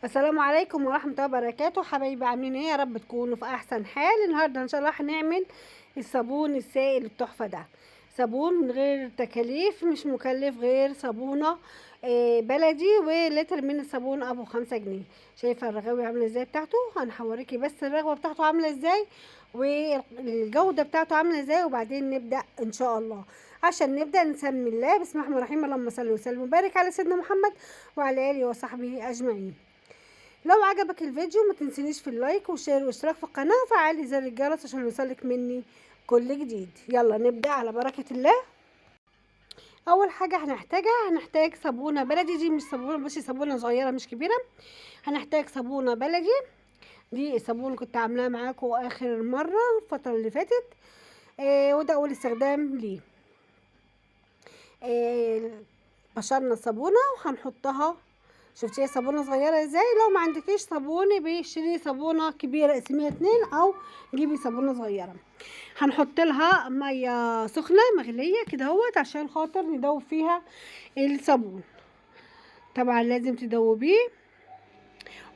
السلام عليكم ورحمة الله وبركاته. حبايبي عاملين ايه؟ يا رب تكونوا في احسن حال. النهارده ان شاء الله هنعمل الصابون السائل التحفة ده. صابون من غير تكاليف، مش مكلف غير صابونة بلدي، ولتر من الصابون ابو 5 جنيه. شايفة الرغاوي عاملة ازاي بتاعته؟ هنحوريكي بس الرغوة بتاعته عاملة ازاي والجودة بتاعته عاملة ازاي، وبعدين نبدأ ان شاء الله. عشان نبدأ نسمي الله بسم الله الرحمن الرحيم. اللهم صل وسلم وبارك على سيدنا محمد وعلى اله وصحبه اجمعين. لو عجبك الفيديو ما تنسينيش في اللايك والشير والاشتراك في القناة وفعلي زر الجرس عشان يوصلك مني كل جديد. يلا نبدأ على بركة الله. اول حاجة هنحتاج صابونة بلدي. دي مش صابونة، بس صابونة صغيرة مش كبيرة. هنحتاج صابونة بلدي. دي الصابون كنت عاملاه معاكم اخر مرة الفترة اللي فاتت. وده اول استخدام ليه. آه بشرنا الصابونة وهنحطها. شفتي صابونه صغيره ازاي؟ لو ما عندكيش صابونه بيشتري صابونه كبيره اسمها 2 او جيبي صابونه صغيره. هنحط لها ميه سخنه مغليه كده اهوت عشان خاطر ندوب فيها الصابون. طبعا لازم تدوبيه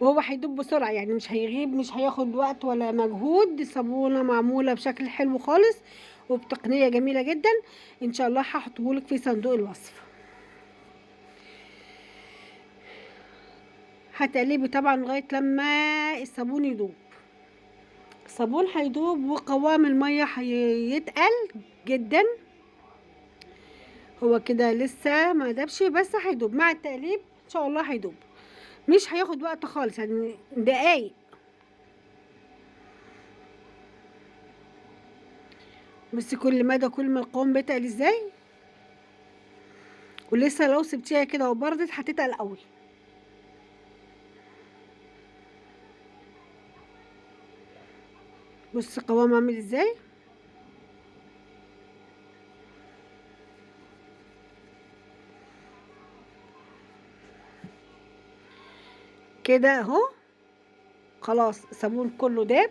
وهو هيدوب بسرعه، يعني مش هيغيب، مش هياخد وقت ولا مجهود. دي صابونه معموله بشكل حلو خالص وبتقنيه جميله جدا. ان شاء الله هحطهولك في صندوق الوصف. هتقلبي طبعا لغايه لما الصابون يدوب. الصابون هيدوب وقوام الميه هيتقل جدا. هو كده لسه ما دابش بس هيدوب مع التقليب ان شاء الله هيدوب. مش هياخد وقت خالص، يعني دقايق. بس كل مدى كل ما القوام بيتقل ازاي. ولسه لو سبتيها كده وبردت هتتقل قوي. بص القوام عامل ازاي. كده اهو. خلاص الصابون كله داب.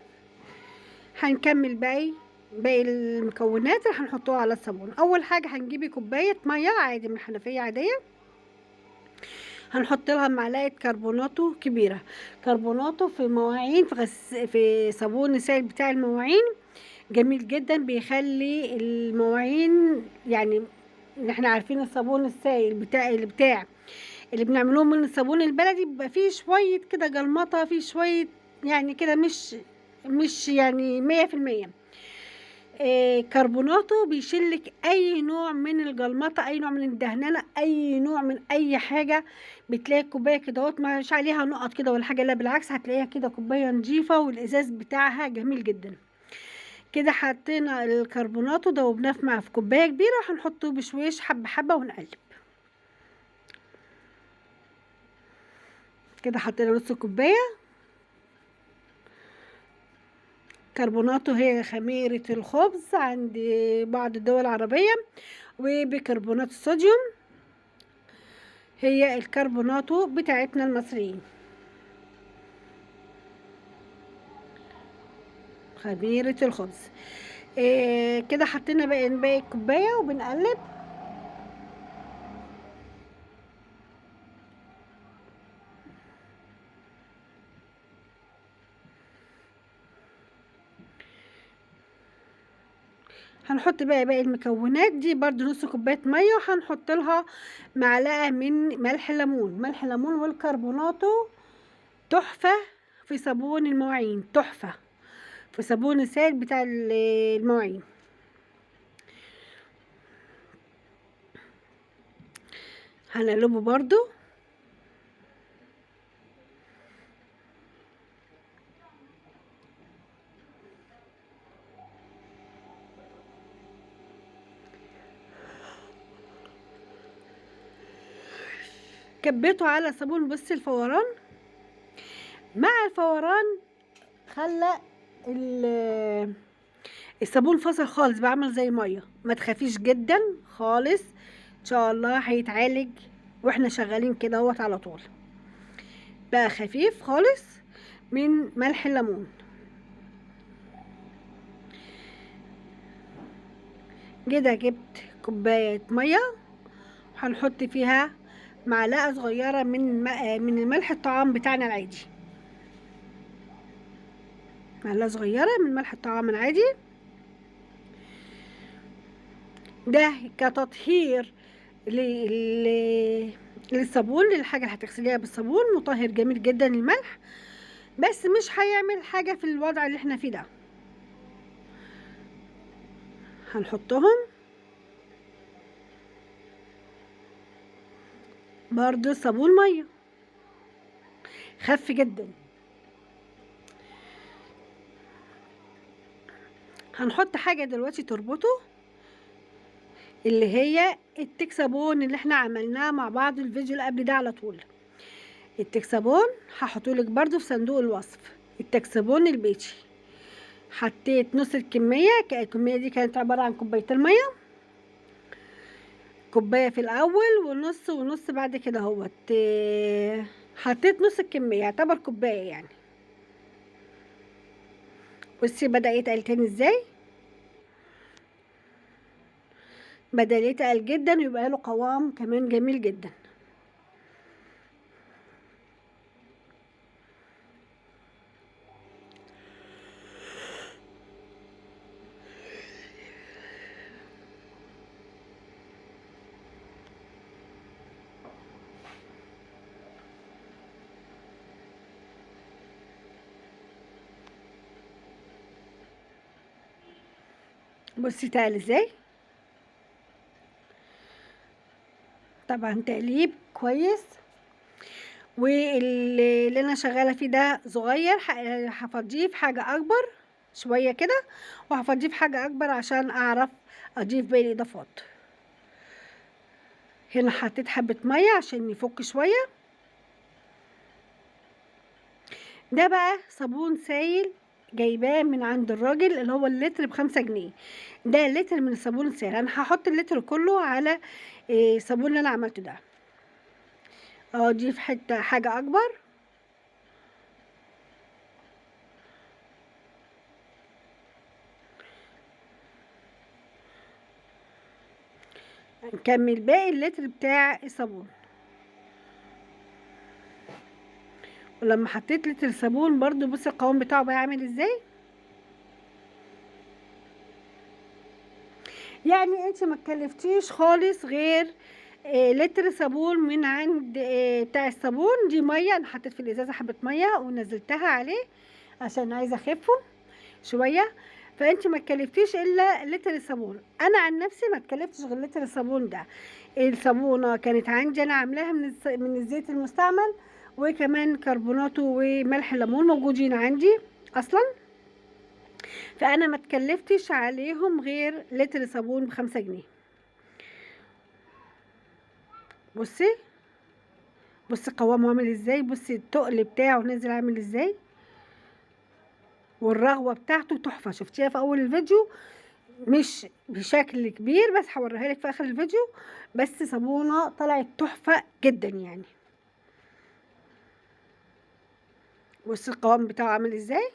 هنكمل باقي المكونات اللي هنحطوها على الصابون. اول حاجه هنجيبي كوبايه ميه عادي من الحنفيه عاديه. هنحط لها معلقه كربوناتو كبيره. كربوناتو في مواعين، في صابون السائل بتاع المواعين جميل جدا، بيخلي المواعين يعني. احنا عارفين الصابون السائل اللي بنعملوه من الصابون البلدي بيبقى فيه شويه كده جلمطه، فيه شويه يعني كده مش يعني 100%. كربوناتو بيشيلك اي نوع من الجلمطه، اي نوع من الدهننه، اي نوع من اي حاجه. بتلاقي الكوبايه كده اهوت مش عليها نقط كده ولا حاجه، لا بالعكس هتلاقيها كده كوبايه نظيفه والازاز بتاعها جميل جدا. كده حطينا الكربوناتو دوبناه في كوبايه كبيره، هنحطه بشويش حبه حبه ونقلب. كده حطينا نص كوبايه. كربوناتو هي خميره الخبز عند بعض الدول العربيه، وبيكربونات الصوديوم هي الكربوناتو بتاعتنا المصريين. خميرة الخبز. كده حطينا باقي الكوباية وبنقلب. هنحط بقى باقي المكونات دي برضو نص كوباية مية، وهنحط لها معلقة من ملح ليمون. ملح ليمون والكربوناتو تحفة في صابون المواعين، تحفة في صابون السائل بتاع المواعين. هنقلبه برضو. كبيته على صابون. بصي الفوران، مع الفوران خلى الصابون فصل خالص، بعمل زي ميه. ما تخافيش جدا خالص، ان شاء الله هيتعالج واحنا شغالين كده اهوت على طول. بقى خفيف خالص من ملح الليمون. كده جبت كوبايه ميه، هنحط فيها معلقه صغيره من الملح الطعام بتاعنا العادي، معلقه صغيره من ملح الطعام العادي. ده كتطهير للصابون، للحاجه اللي هتغسليها بالصابون، مطهر جميل جدا الملح، بس مش هيعمل حاجه في الوضع اللي احنا فيه ده. هنحطهم برضو صابون ميه خف جدا. هنحط حاجه دلوقتي تربطه، اللي هي التكسابون اللي احنا عملناه مع بعض الفيديو اللي قبل ده على طول. التكسابون هحطهولك برضو في صندوق الوصف، التكسابون البيتي. حطيت نص الكمية، الكمية دي كانت عبارة عن كوبايتين مية، كوباية في الأول ونص ونص بعد كده اهوت. حطيت نص الكمية، يعتبر كوباية يعني. بصي بدأ يتقل تاني ازاي، بدأ يتقل جدا ويبقى له قوام كمان جميل جدا. بصي تقل ازاي، طبعا تقليب كويس. واللي انا شغاله فيه ده صغير، هفضيه في حاجه اكبر شويه كده، وهفضيه في حاجه اكبر عشان اعرف اضيف باقي الاضافات. هنا حطيت حبه ميه عشان يفك شويه. ده بقى صابون سايل جايباه من عند الراجل، اللي هو اللتر ب5 جنيه. ده لتر من الصابون السائل. انا هحط اللتر كله على الصابون اللي انا عملته ده. اضيف حته حاجه اكبر، نكمل باقي اللتر بتاع الصابون. ولما حطيت لتر صابون برضو بصي القوام بتاعه بقى عامل ازاي. يعني انت ما تكلفتيش خالص غير لتر صابون من عند بتاع الصابون. دي ميه، انا حطيت في الازازه حبه ميه ونزلتها عليه عشان عايزه اخفه شويه. فانت ما تكلفتيش الا لتر الصابون. انا عن نفسي ما تكلفتش غير لتر الصابون ده. الصابونه كانت عندي انا عاملاها من الزيت المستعمل، وكمان كربوناته وملح الليمون موجودين عندي اصلا. فانا ما تكلفتش عليهم غير لتر صابون ب5 جنيه. بصي بصي قوامه عامل ازاي، بصي التقل بتاعه نازل عامل ازاي، والرغوه بتاعته تحفه. شفتيها في اول الفيديو، مش بشكل كبير بس هوريها لك في اخر الفيديو. بس صابونه طلعت تحفه جدا يعني. بصي القوام بتاعه عامل ازاي.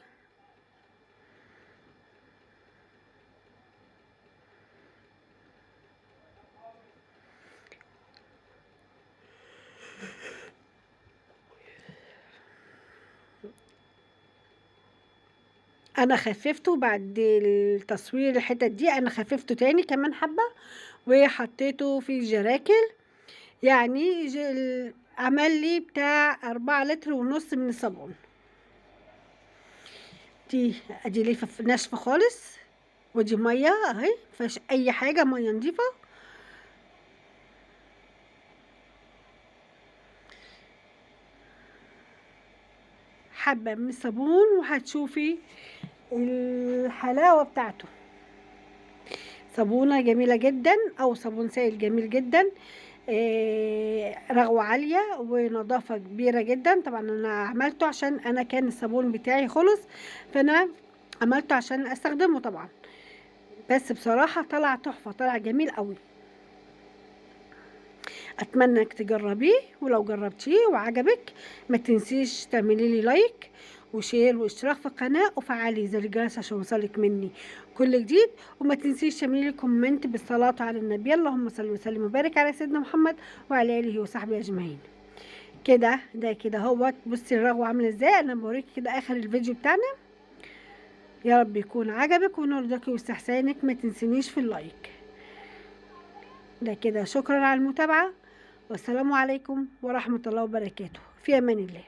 انا خففته بعد التصوير الحتت دي، انا خففته تاني كمان حبه وحطيته في الجراكل. يعني عمل لي بتاع 4 لتر ونص من الصابون. دي ادي ليه ناشفه خالص، ودي ميه اهي مفيهاش اي حاجه، ميه نضيفه. حبه من الصابون وهتشوفي الحلاوه بتاعته. صابونه جميله جدا، او صابون سائل جميل جدا. رغوه عاليه ونظافه كبيره جدا. طبعا انا عملته عشان انا كان الصابون بتاعي خلص، فانا عملته عشان استخدمه طبعا. بس بصراحه طلع تحفه، طلع جميل قوي. اتمنى انك تجربيه، ولو جربتيه وعجبك ما تنسيش تعملي لي لايك وشير واشتراك في القناه وفعلي زر الجرس عشان يوصلك مني كل جديد. وما تنسيش تعملي كومنت بالصلاه على النبي، اللهم صل وسلم وبارك على سيدنا محمد وعلى اله وصحبه اجمعين. كده ده كده اهوت. بصي الرغوه عامله ازاي، انا بوريكي كده اخر الفيديو بتاعنا. يا رب يكون عجبك ونور رضاكي واستحسانك. ما تنسينيش في اللايك. ده كده شكرا على المتابعه، والسلام عليكم ورحمه الله وبركاته. في امان الله.